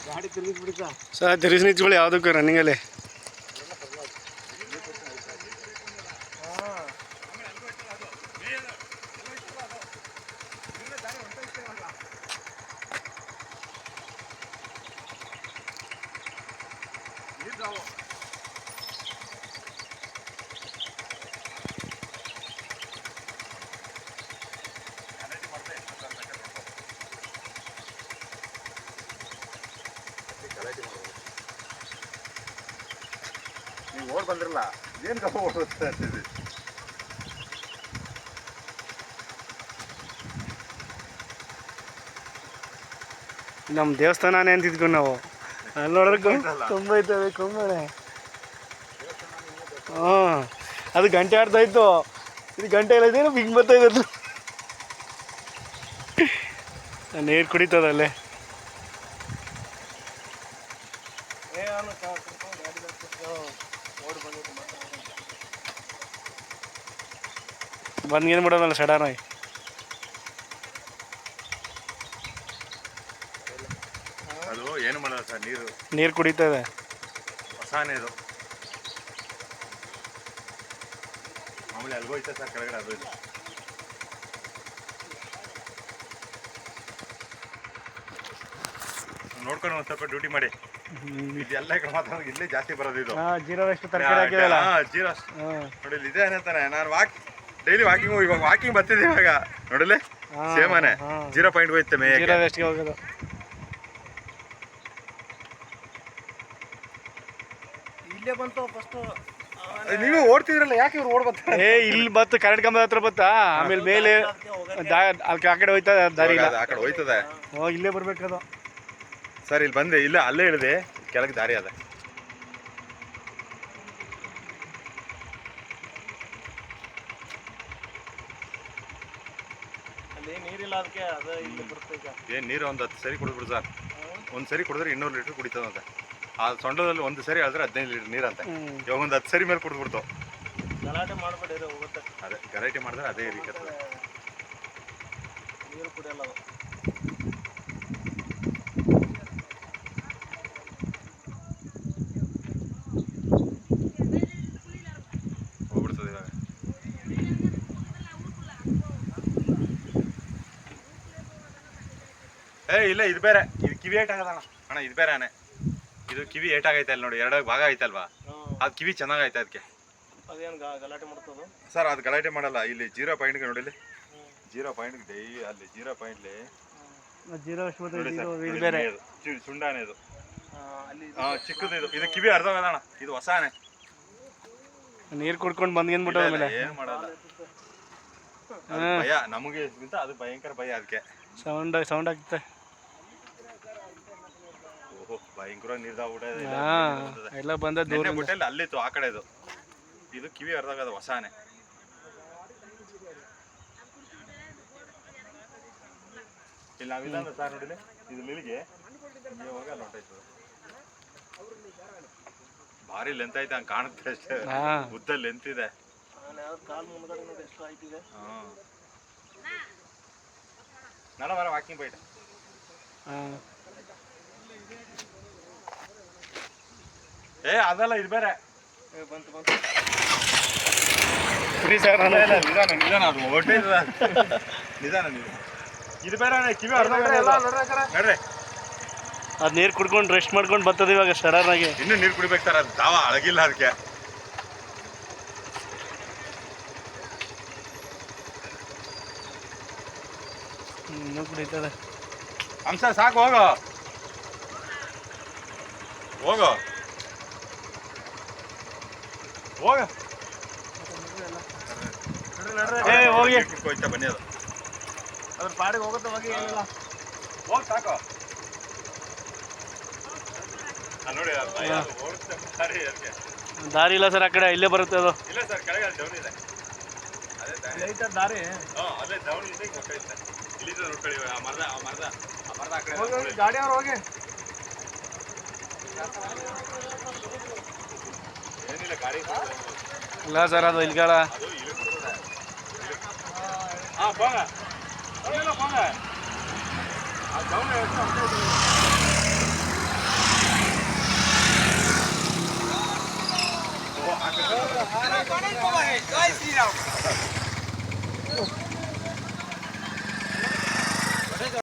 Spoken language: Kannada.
ಗಾಡಿ ತಿರುಗಿಸ್ಬಿಡ್ತಾ ಸರ್ ತಿರುಗಿಸಿ ನಿಂತ್ಕೊಳ್ಳಿ ಯಾವುದಕ್ಕೂ ರನ್ನಿಂಗಲ್ಲಿ. ನೀವು ಓಡ್ ಬಂದಿರಲ್ಲ ಏನು ಗಪ್ಪ ಓಡುತ್ತೆ ಅಂತಿದ್ವಿ. ನಮ್ಮ ದೇವಸ್ಥಾನನೇ ಅಂತಿದ್ವಿ ನಾವು. ಅಲ್ಲಿ ನೋಡಿದ್ರೆ ಕೊಂಬ ಐತವೆ ಕೊಂಬಳೆ. ಹಾಂ ಅದು ಗಂಟೆ ಆಡ್ತಾ ಇತ್ತು, ಇದು ಗಂಟೆ ಎಲ್ಲ ಇದೇನು ಹಿಂಗೆ ಬರ್ತಾ ಇದ್ದು ನೀರು ಕುಡಿತದಲ್ಲೇ. ಬಂದ್ಗೇನು ಬಿಡೋದಲ್ಲ ಸಡನ್ನಾಗಿ. ಅದು ಏನು ಮಾಡೋದು ಸರ್, ನೀರು ಕುಡಿತದೆ. ಹೊಸಾನೇ ಇದು ಮಾಮೂಲಿ ಅಲ್ಗೋಯ್ತಾ ಸರ್ ಕೆಳಗಡೆ. ಅದು ಇದು ನೋಡ್ಕೊಂಡು ಒಂದು ಸ್ವಲ್ಪ ಡ್ಯೂಟಿ ಮಾಡಿ. ಇದೆಲ್ಲ ಈ ಕಡೆ ಮಾತ್ರ ಇಲ್ಲೇ ಜಾಸ್ತಿ ಬರೋದು ಇದು. ಜೀರೋ ವೇಸ್ಟ್ ತರಕಾರಿ ಹಾಕಿದಲ್ಲ. ಜೀರೋ ನೋಡಿ ಇದೆ ಅಂತಾನೆ. ನಾನು ಡೈಲಿ ವಾಕಿಂಗ್, ಇವಾಗ ವಾಕಿಂಗ್ ಬರ್ತಿದ್ದೆ ಇವಾಗ ನೋಡಲಿ ಸೇಮನೆ 0 ಪಾಯಿಂಟ್ ಹೋಯ್ತೆ ಮೇ. ಜೀರೋ ವೇಸ್ಟ್ಗೆ ಹೋಗೋದು. ಇಲ್ಲೇ ಬಂತು ಫಸ್ಟು. ನೀವು ಓಡ್ತಿದ್ರಲ್ಲ, ಯಾಕೆ ಇವ್ರು ಓಡ್ಬರ್ತಾರೆ? ಇಲ್ಲಿ ಬತ್ತು ಕರೆಂಟ್ ಕಂಬದ ಹತ್ರ ಬತ್ತಾ, ಆಮೇಲೆ ಮೇಲೆ ಅಲ್ಲಿ ಆ ಕಡೆ ಹೋಯ್ತಾ ದಾರಿ ಇಲ್ಲ. ಆ ಕಡೆ ಹೋಯ್ತದೆ. ಇಲ್ಲೇ ಬರ್ಬೇಕದು ಸರ್. ಇಲ್ಲಿ ಬಂದೆ, ಇಲ್ಲ ಅಲ್ಲೇ ಇಳಿದೆ, ಕೆಳಗೆ ದಾರಿ ಅದ. ಏನು ನೀರು ಒಂದು 10 ಸರಿ ಕುಡಿದ್ಬಿಡು ಸರ್. ಒಂದು ಸರಿ ಕುಡಿದ್ರೆ 200 ಲೀಟ್ರ್ ಕುಡಿತದಂತೆ. ಆ ಸೊಂಡದಲ್ಲಿ ಒಂದು ಸರಿ ಹೇಳಿದ್ರೆ 15 ಲೀಟ್ರ್ ನೀರಂತೆ. ಇವಾಗ ಒಂದು 10 ಸರಿ ಮೇಲೆ ಕುಡಿದ್ಬಿಡ್ತು. ಗಲಾಟೆ ಮಾಡಬೇಡಿ, ಹೋಗುತ್ತೆ. ಅದೇ ಗಲಾಟೆ ಮಾಡಿದ್ರೆ ಅದೇ ರೀತಿ ನೀರು ಕುಡಿಯಲ್ಲ ಅದು. ಹೋಗ್ಬಿಡ್ತದೆ ಇವಾಗ. ಇಲ್ಲ ಇದು ಬೇರೆ, ಇದು ಕಿವಿ ಏಟಾಗದಣ್ಣ. ಅಣ್ಣ ಇದು ಬೇರೆ ಆನೆ. ಇದು ಕಿವಿ ಏಟಾಗೈತೆ ಅಲ್ಲಿ ನೋಡಿ, 2 ಭಾಗ ಐತಲ್ವಾ, ಅದು ಕಿವಿ ಚೆನ್ನಾಗೈತೆ. ಅದಕ್ಕೆ ಅದೇನು ಗಲಾಟೆ ಮಾಡ್ತದೆ ಸರ್? ಅದು ಗಲಾಟೆ ಮಾಡಲ್ಲ. ಇಲ್ಲಿ 0 ಪಾಯಿಂಟ್ಗೆ ನೋಡಿಲಿ, 0 ಪಾಯಿಂಟ್ಗೆ ಡೈಲಿ ಅಲ್ಲಿ 0 ಪಾಯಿಂಟ್ಲಿ ಸುಂಡಾನೆ ಇದು. ಚಿಕ್ಕದು ಇದು. ಇದು ಕಿವಿ ಅರ್ಧೋಗದಣ್ಣ. ಇದು ಹೊಸ ಆನೆ. ನೀರು ಕುಡ್ಕೊಂಡು ಬಂದ್ಬಿಟ್ಟು ಏನು ಮಾಡಲ್ಲ. ಭಯ ನಮಗೆ ಅದು ಭಯಂಕರ ಭಯ. ಅದಕ್ಕೆ ಸೌಂಡ್ ಆಗ್ತದೆ. ಓಹೋ ಭಯಂಕರ ನೀರ್ದಾಗ್ಬಿಟ್ಟೆ ಎಲ್ಲ ಬಂದ ದೂರ ಬಿಟ್ಟಲ್ಲಿ ಅಲ್ಲಿತ್ತು ಆ ಕಡೆ. ಇದು ಕಿವಿ ಅರ್ಧಾಗದ ಹೊಸ ಆನೆ. ಇಲ್ಲಿ ನಾವಿಲ್ಲ ಅಂದ್ರೆ ಸರ್ ನೋಡಿಲಿ, ಇದು ಮಿಲಿಗೆ ಹೋಗಿ ಅಲ್ಲಿ ಹೊಂಟಾಯ್ತದೆ. ಭಾರಿ ಲೆಂತ್ ಐತೆ, ಹಂಗೆ ಕಾಣುತ್ತೆ ಅಷ್ಟೇ. ಉದ್ದ ಲೆಂತ್ ಇದೆ. ನಡ ಬರ ವಾಕಿಂಗ್ ಬೈಟ್. ಅದಲ್ಲ, ಇದು ಬೇರೆ. ನಿಧಾನ ಅದು ಹೊಟ್ಟೆ ನಿಧಾನ. ನೀವು ಇದು ಬೇರೆ ಕಿವಿ ನೋಡ್ರಿ. ಅದು ನೀರು ಕುಡ್ಕೊಂಡು ರೆಸ್ಟ್ ಮಾಡ್ಕೊಂಡು ಬರ್ತದೆ ಇವಾಗ ಸಡನ್ ಆಗಿ. ಇನ್ನೂ ನೀರು ಕುಡಿಬೇಕು ಸರ್. ಅದು ತಾವ ಅಳಗಿಲ್ಲ ಅದಕ್ಕೆ. ಇನ್ನೂ ಕುಡಿತದೆ. ಹಂಸ ಸಾಕು, ಹೋಗೋ ಹೋಗೋ ಹೋಗ. ಹೋಗಿ ಹೋಯ್ತಾ ಬನ್ನಿ. ಅದು ಅದ್ರ ಪಾಡಿಗೆ ಹೋಗುತ್ತೆ. ಹೋಗಿ ಏನಿಲ್ಲ, ಹೋಗಿ ಸಾಕು. ನೋಡಿ ದಾರಿ ಇಲ್ಲ ಸರ್ ಆ ಕಡೆ. ಇಲ್ಲೇ ಬರುತ್ತೆ ಅದು. ಇಲ್ಲ ಸರ್, ಕೆಳಗೆ ಡೌನ್ ಇದೆ. ಅದೇ ದಾರಿ. ಅದೇ ಡೌನ್ ಇದೆ. ಇಲ್ಲಿಂದ ನೋಡ್ಕೊಳ್ಳಿ. ಆ ಮರದ ಆ ಕಡೆ ಗಾಡಿ ಅವ್ರು ಹೋಗಿ. ಏನಿಲ್ಲ ಗಾಡಿ ಇಲ್ಲ ಸರ್, ಅದು ಇಲ್ಗಾಳ. ಹಾಂ ಹೋಗ. ಜೈ ಶ್ರೀರಾಮ್.